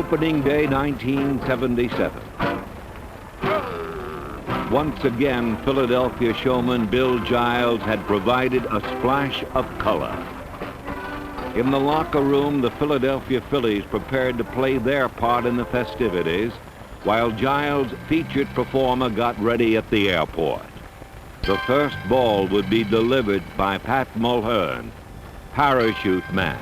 Opening day 1977. Once again, Philadelphia showman Bill Giles had provided a splash of color. In the locker room, the Philadelphia Phillies prepared to play their part in the festivities, while Giles' featured performer got ready at the airport. The first ball would be delivered by Pat Mulhern, parachute man.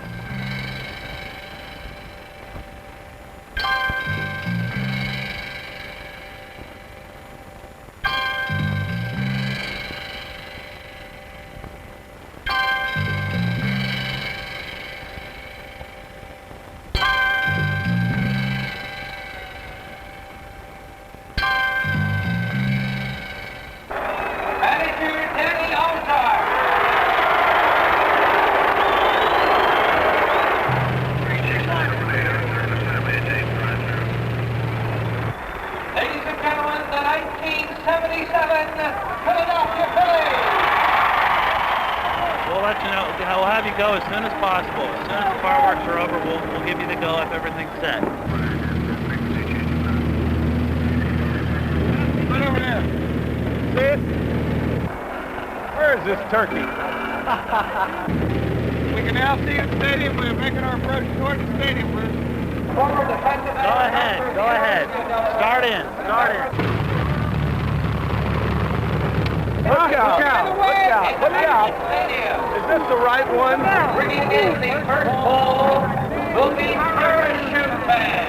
We'll have you go as soon as possible. As soon as the fireworks are over, we'll give you the go if everything's set. Right over there. See it? Where is this turkey? We can now see the stadium. We're making our approach toward the stadium. Go ahead. Start in. Look out. Is this the right one? Bringing in the first ball will be parachute man.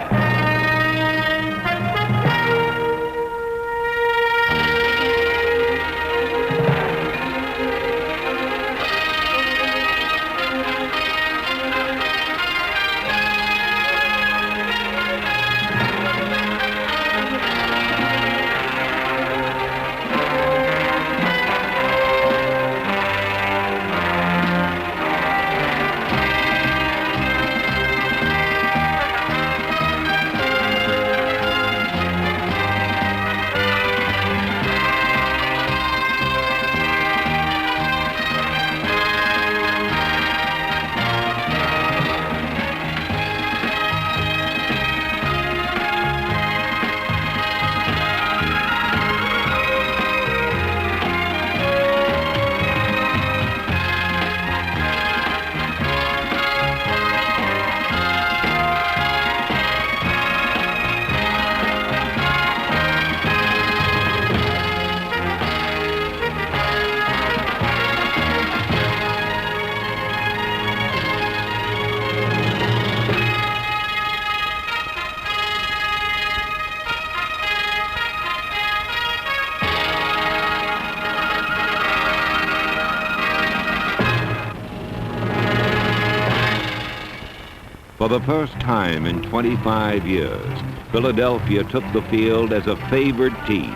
For the first time in 25 years, Philadelphia took the field as a favored team,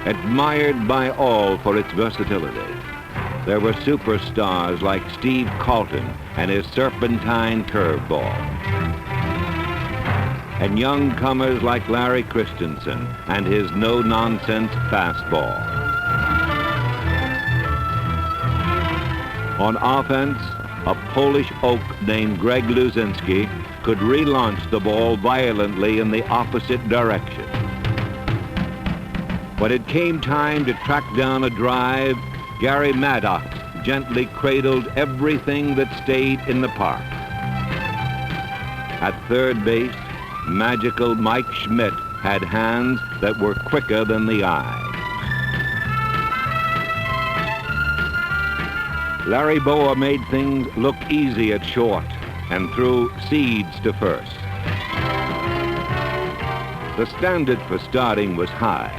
admired by all for its versatility. There were superstars like Steve Carlton and his serpentine curveball, and young comers like Larry Christensen and his no-nonsense fastball. On offense, a Polish oak named Greg Luzinski could relaunch the ball violently in the opposite direction. When it came time to track down a drive, Gary Maddox gently cradled everything that stayed in the park. At third base, magical Mike Schmidt had hands that were quicker than the eye. Larry Boa made things look easy at short and threw seeds to first. The standard for starting was high,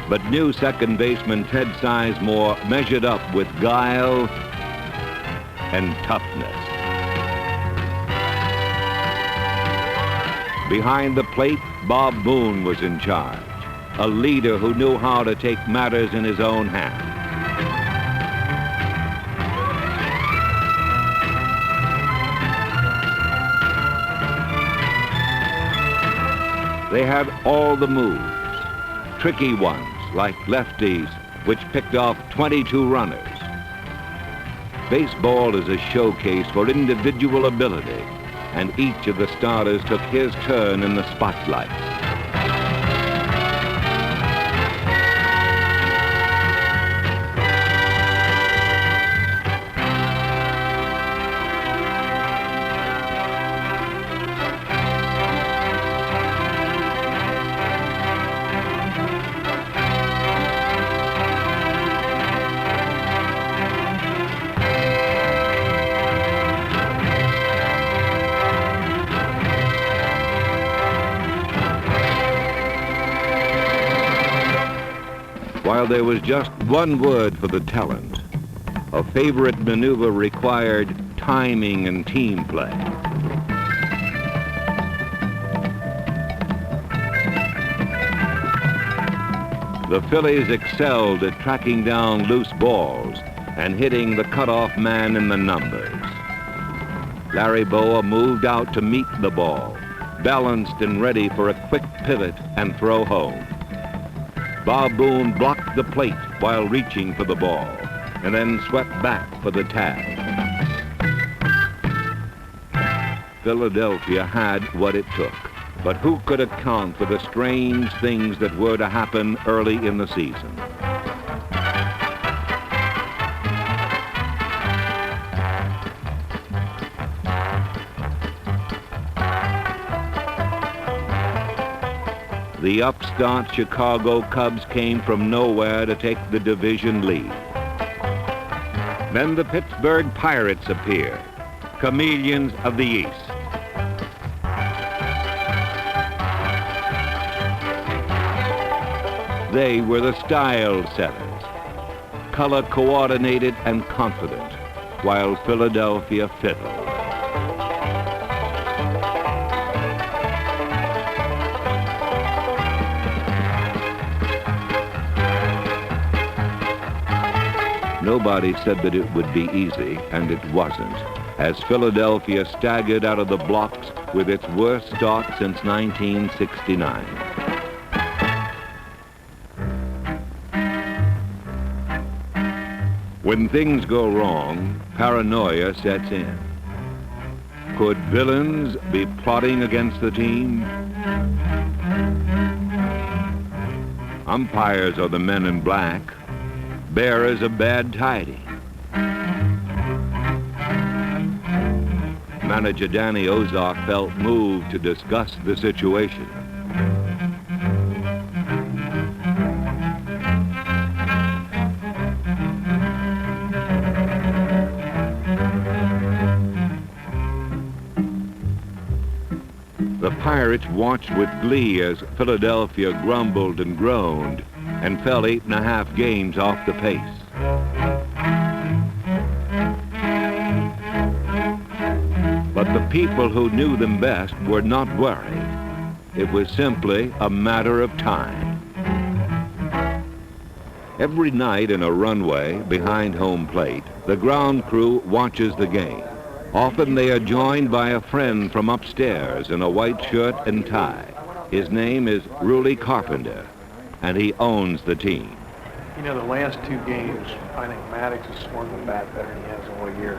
but new second baseman Ted Sizemore measured up with guile and toughness. Behind the plate, Bob Boone was in charge, a leader who knew how to take matters in his own hands. They had all the moves, tricky ones like lefties, which picked off 22 runners. Baseball is a showcase for individual ability, and each of the starters took his turn in the spotlight. While there was just one word for the talent, a favorite maneuver required timing and team play. The Phillies excelled at tracking down loose balls and hitting the cutoff man in the numbers. Larry Boa moved out to meet the ball, balanced and ready for a quick pivot and throw home. Bob Boone blocked the plate while reaching for the ball and then swept back for the tag. Philadelphia had what it took, but who could account for the strange things that were to happen early in the season? The upstart Chicago Cubs came from nowhere to take the division lead. Then the Pittsburgh Pirates appeared, chameleons of the East. They were the style setters, color coordinated and confident, while Philadelphia fiddled. Nobody said that it would be easy, and it wasn't, as Philadelphia staggered out of the blocks with its worst start since 1969. When things go wrong, paranoia sets in. Could villains be plotting against the team? Umpires are the men in black, bearers of bad tidings. Manager Danny Ozark felt moved to discuss the situation. The Pirates watched with glee as Philadelphia grumbled and groaned and fell 8.5 games off the pace. But the people who knew them best were not worried. It was simply a matter of time. Every night in a runway behind home plate, the ground crew watches the game. Often they are joined by a friend from upstairs in a white shirt and tie. His name is Ruly Carpenter, and he owns the team. You know, the last 2 games, I think Maddox has swung the bat better than he has all year.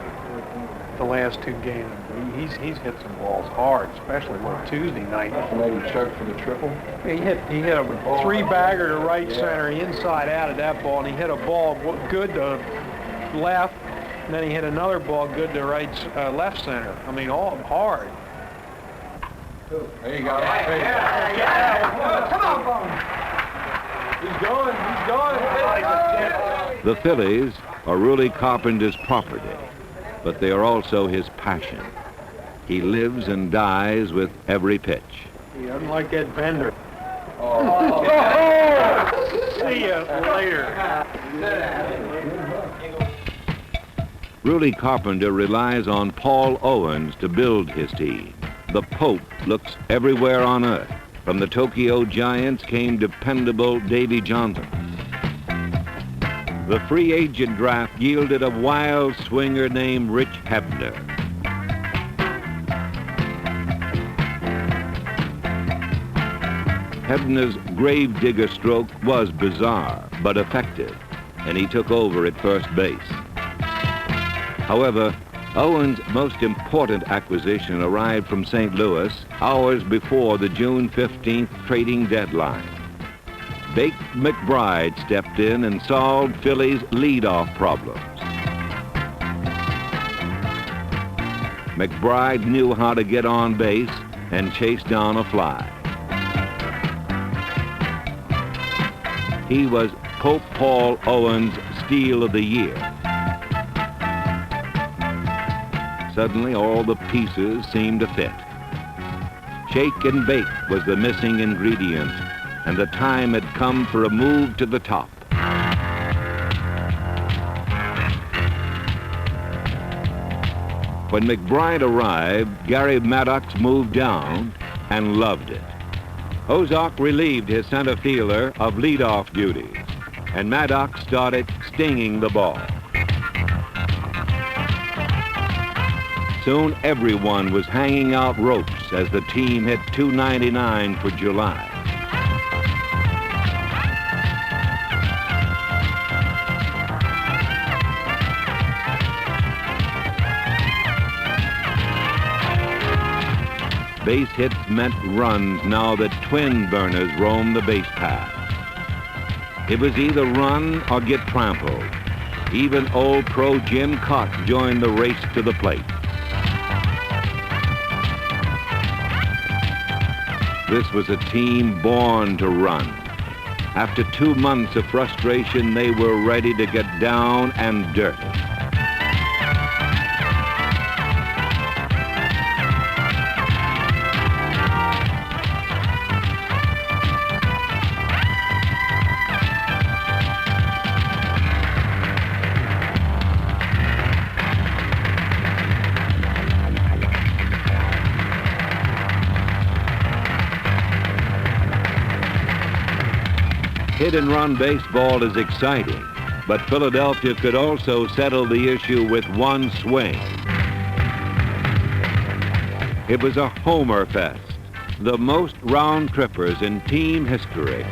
The last 2 games, he's hit some balls hard, especially Tuesday night. Maybe check for the triple. He hit a 3-bagger to right center, inside out of that ball, and he hit a ball good to left, and then he hit another ball good to left center. I mean, all hard. There you go. Come on. He's going. The Phillies are Ruly Carpenter's property, but they are also his passion. He lives and dies with every pitch. He doesn't like Ed Bender. See you later. Ruly Carpenter relies on Paul Owens to build his team. The Pope looks everywhere on earth. From the Tokyo Giants came dependable Davy Johnson. The free agent draft yielded a wild swinger named Rich Hebner. Hebner's gravedigger stroke was bizarre, but effective, and he took over at first base. However, Owen's most important acquisition arrived from St. Louis hours before the June 15th trading deadline. Bake McBride stepped in and solved Phillies' leadoff problems. McBride knew how to get on base and chase down a fly. He was Pope Paul Owen's Steal of the Year. Suddenly, all the pieces seemed to fit. Shake and bake was the missing ingredient, and the time had come for a move to the top. When McBride arrived, Gary Maddox moved down and loved it. Ozark relieved his center fielder of leadoff duties, and Maddox started stinging the ball. Soon everyone was hanging out ropes as the team hit .299 for July. Base hits meant runs now that twin burners roamed the base path. It was either run or get trampled. Even old pro Jim Cox joined the race to the plate. This was a team born to run. After 2 months of frustration, they were ready to get down and dirty. Hit-and-run baseball is exciting, but Philadelphia could also settle the issue with one swing. It was a homer fest, the most round-trippers in team history.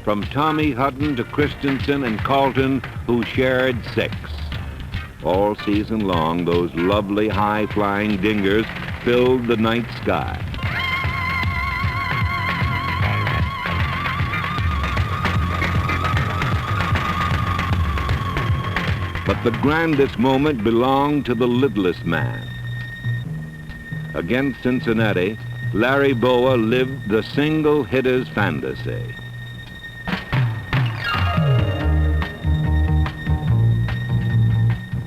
From Tommy Hutton to Christensen and Carlton, who shared 6. All season long, those lovely high-flying dingers filled the night sky. But the grandest moment belonged to the lidless man. Against Cincinnati, Larry Bowa lived the single hitter's fantasy.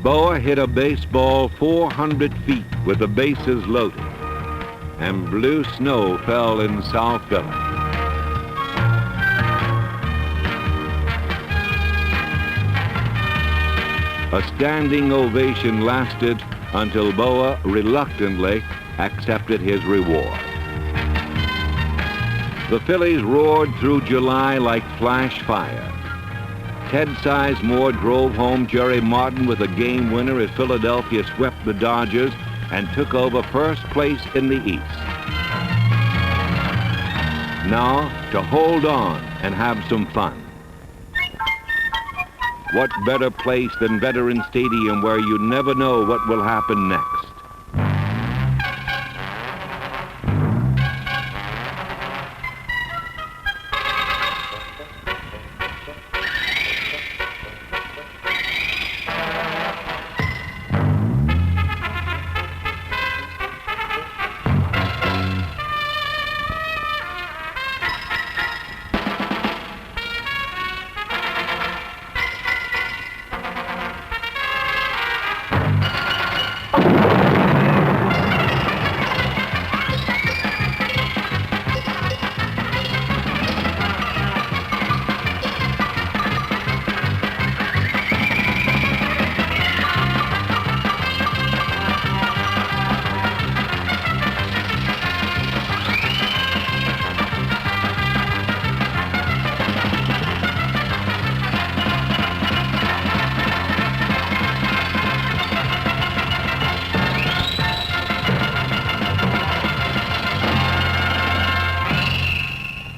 Bowa hit a baseball 400 feet with the bases loaded, and blue snow fell in South Philly. A standing ovation lasted until Bowa reluctantly accepted his reward. The Phillies roared through July like flash fire. Ted Sizemore drove home Jerry Martin with a game winner as Philadelphia swept the Dodgers and took over first place in the East. Now to hold on and have some fun. What better place than Veterans Stadium, where you never know what will happen next?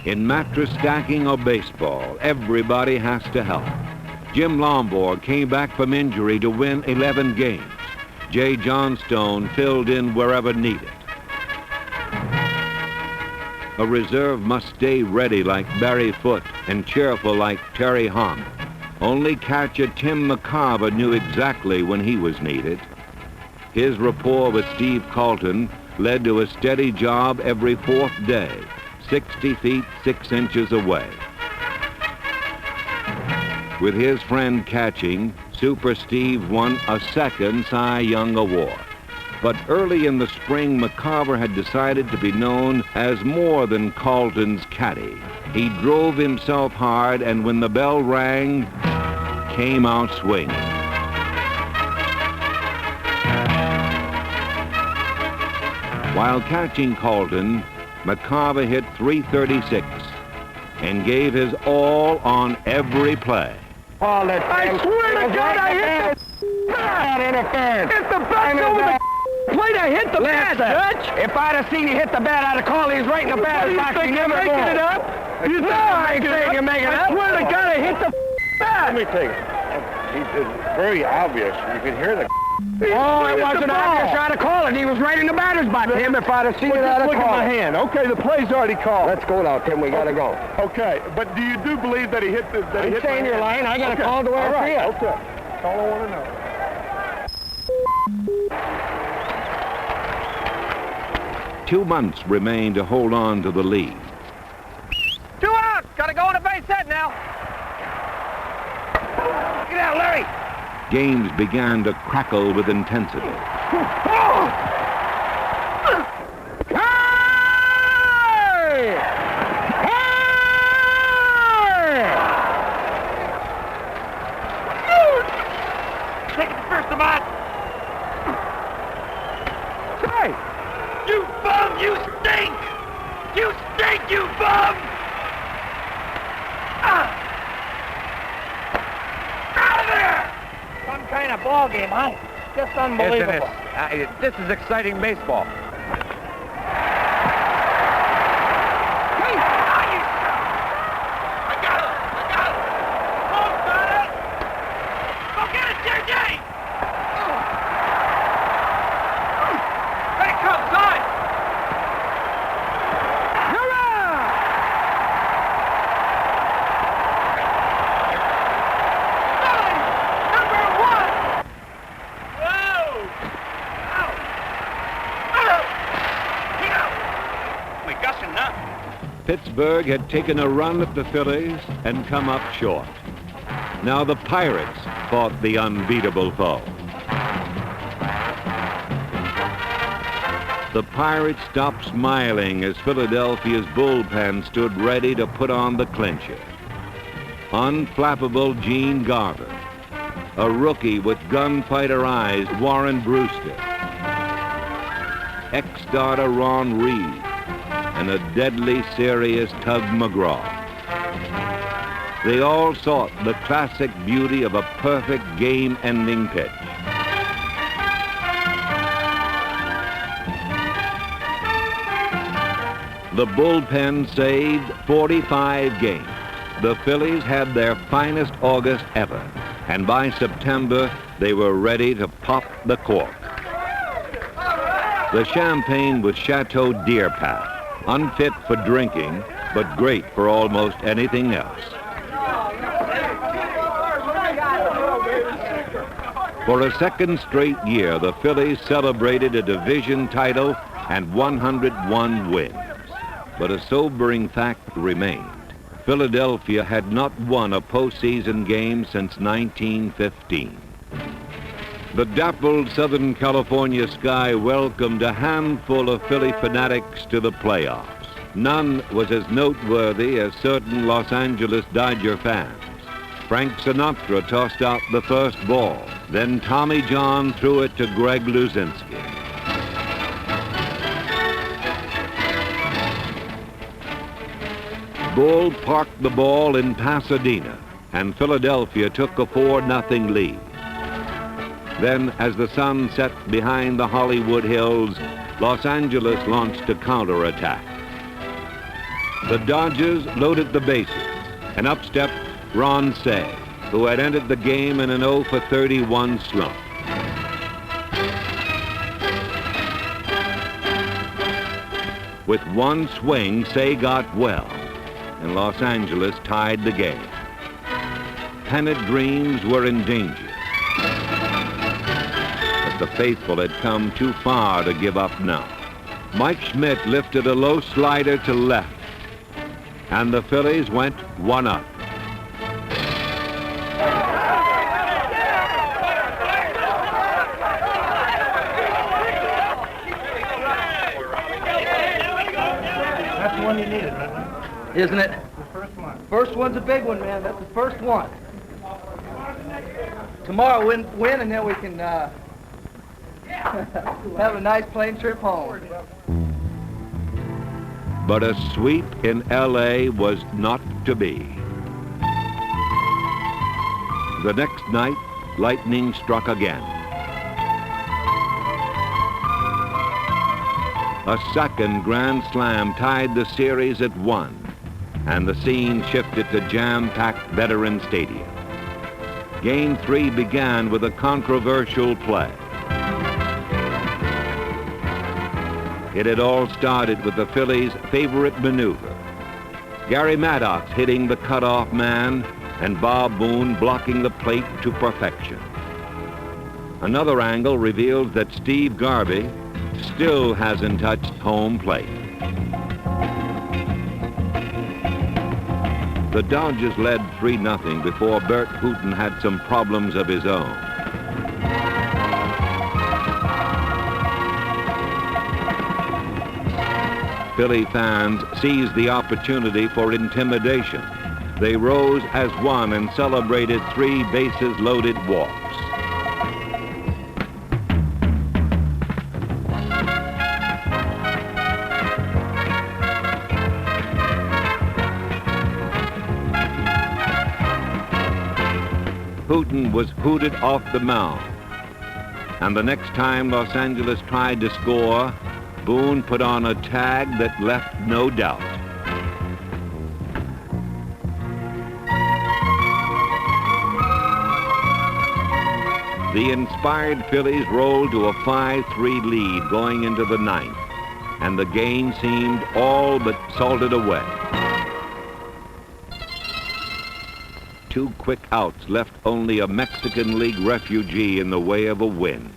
In mattress stacking or baseball, everybody has to help. Jim Lomborg came back from injury to win 11 games. Jay Johnstone filled in wherever needed. A reserve must stay ready like Barry Foote and cheerful like Terry Hahn. Only catcher Tim McCarver knew exactly when he was needed. His rapport with Steve Carlton led to a steady job every fourth day, 60 feet 6 inches away. With his friend catching, Super Steve won a second Cy Young Award. But early in the spring, McCarver had decided to be known as more than Carlton's caddy. He drove himself hard, and when the bell rang, came out swinging. While catching Carlton, McCarver hit .336 and gave his all on every play. I swear to God, I hit the bat! Interference! It's the bat over the plate! I hit the bat, Judge! If I'd have seen you hit the bat, I'd have called you right in the batter's box. You never making it up? You know I ain't saying you're making it up. I swear to God, I hit the bat! Let me take it. It's very obvious. You can hear the... Oh, it wasn't obvious. I'd have called it. He was right in the batter's box. Tim, if I'd have seen it, I'd have called it. Look at my hand. Okay, the play's already called. Let's go now, Tim. We gotta go. Okay, but do you believe that he hit the... That he hit stay in your line. I got a call the way I see it. Okay. That's all I want to know. 2 months remained to hold on to the lead. 2 outs. Gotta go on a base hit now. Get out, Larry. Games began to crackle with intensity. Hey! Hey! Take it to first, Ahmad. Hey! You bum! You stink! You stink, you bum! Out of there! Some kind of ball game, huh? Just unbelievable. This is exciting baseball. Hey! I got it! Home, got it! Go get it, JJ! Here it comes, son! Pittsburgh had taken a run at the Phillies and come up short. Now the Pirates fought the unbeatable foe. The Pirates stopped smiling as Philadelphia's bullpen stood ready to put on the clincher. Unflappable Gene Garver, a rookie with gunfighter eyes, Warren Brewster, ex-starter Ron Reed, and a deadly serious Tug McGraw. They all sought the classic beauty of a perfect game-ending pitch. The bullpen saved 45 games. The Phillies had their finest August ever, and by September, they were ready to pop the cork. The champagne was Chateau Deer Path, unfit for drinking, but great for almost anything else. For a second straight year, the Phillies celebrated a division title and 101 wins. But a sobering fact remained. Philadelphia had not won a postseason game since 1915. The dappled Southern California sky welcomed a handful of Philly fanatics to the playoffs. None was as noteworthy as certain Los Angeles Dodger fans. Frank Sinatra tossed out the first ball. Then Tommy John threw it to Greg Luzinski. Bull parked the ball in Pasadena, and Philadelphia took a 4-0 lead. Then, as the sun set behind the Hollywood Hills, Los Angeles launched a counterattack. The Dodgers loaded the bases, and up stepped Ron Say, who had ended the game in an 0-for-31 slump. With one swing, Say got well, and Los Angeles tied the game. Pennant dreams were in danger. But the faithful had come too far to give up now. Mike Schmidt lifted a low slider to left, and the Phillies went 1-up. That's the one you needed, right? Isn't it? The first one. First one's a big one, man. That's the first one. Tomorrow, win, and then we can have a nice plane trip home. But a sweep in L.A. was not to be. The next night, lightning struck again. A second grand slam tied the series at 1, and the scene shifted to jam-packed Veterans Stadium. Game 3 began with a controversial play. It had all started with the Phillies' favorite maneuver. Gary Maddox hitting the cutoff man and Bob Boone blocking the plate to perfection. Another angle reveals that Steve Garvey still hasn't touched home plate. The Dodgers led 3-0 before Bert Hooton had some problems of his own. Philly fans seized the opportunity for intimidation. They rose as one and celebrated 3 bases-loaded walks. Hooton was hooted off the mound. And the next time Los Angeles tried to score, Boone put on a tag that left no doubt. The inspired Phillies rolled to a 5-3 lead going into the 9th, and the game seemed all but salted away. 2 quick outs left only a Mexican League refugee in the way of a win.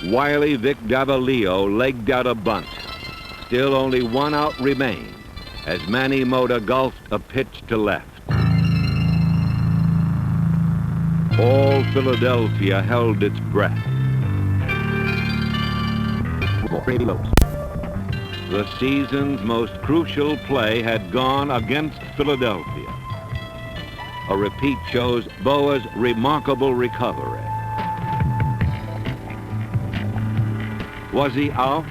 Wily Vic Davalillo legged out a bunt. Still only 1 out remained as Manny Mota golfed a pitch to left. All Philadelphia held its breath. The season's most crucial play had gone against Philadelphia. A repeat shows Boa's remarkable recovery. Was he out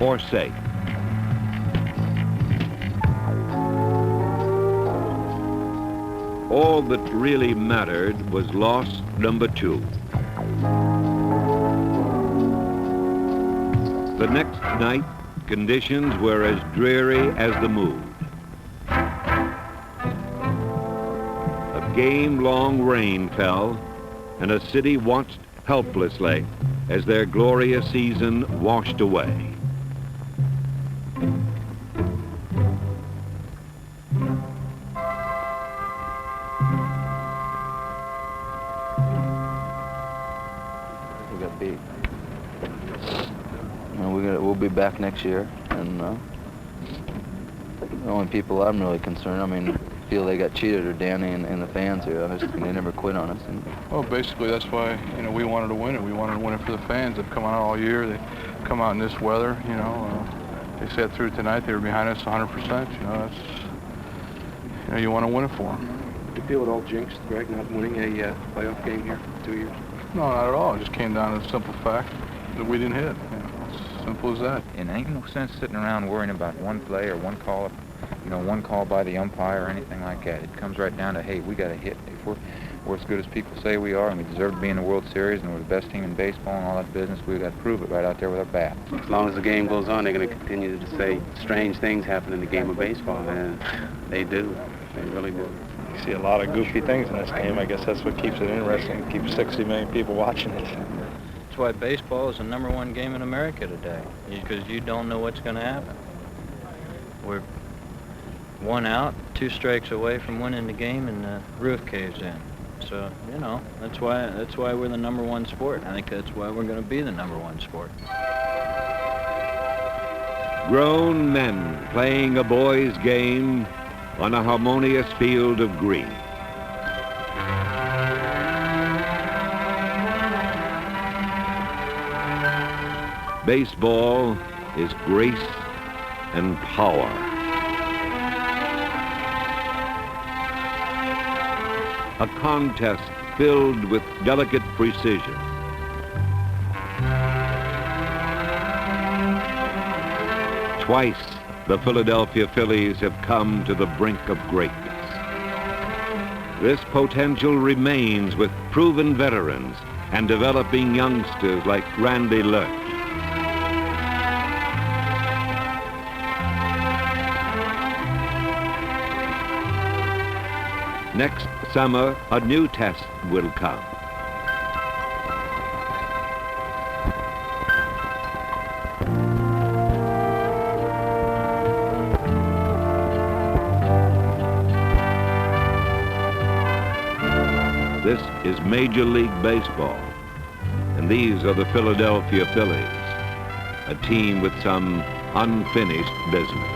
or safe? All that really mattered was loss number 2. The next night, conditions were as dreary as the mood. A game-long rain fell, and a city watched helplessly as their glorious season washed away. We got beat. We'll be back next year, and the only people I'm really concerned, I mean, feel they got cheated are Danny and the fans here. They never quit on us. Well, basically that's why we wanted to win it. We wanted to win it for the fans. They've come out all year. They come out in this weather. They sat through tonight. They were behind us 100%. You want to win it for them. Do you feel it all jinxed, Greg, not winning a playoff game here for 2 years? No, not at all. It just came down to the simple fact that we didn't hit. It's simple as that. And ain't no sense sitting around worrying about one play or one call, one call by the umpire or anything like that. It comes right down to, hey, we got to hit. If we're as good as people say we are, and we deserve to be in the World Series, and we're the best team in baseball and all that business, we've got to prove it right out there with our bat. As long as the game goes on, they're going to continue to say strange things happen in the game of baseball, and they do. They really do. You see a lot of goofy things in this game. I guess that's what keeps it interesting, keeps 60 million people watching it. That's why baseball is the #1 game in America today, because you don't know what's going to happen. We're 1 out, 2 strikes away from winning the game, and the roof caves in. So, you know, that's why we're the #1 sport. I think that's why we're going to be the #1 sport. Grown men playing a boy's game on a harmonious field of green. Baseball is grace and power. A contest filled with delicate precision. Twice, the Philadelphia Phillies have come to the brink of greatness. This potential remains with proven veterans and developing youngsters like Randy Lurch. Next summer, a new test will come. This is Major League Baseball, and these are the Philadelphia Phillies, a team with some unfinished business.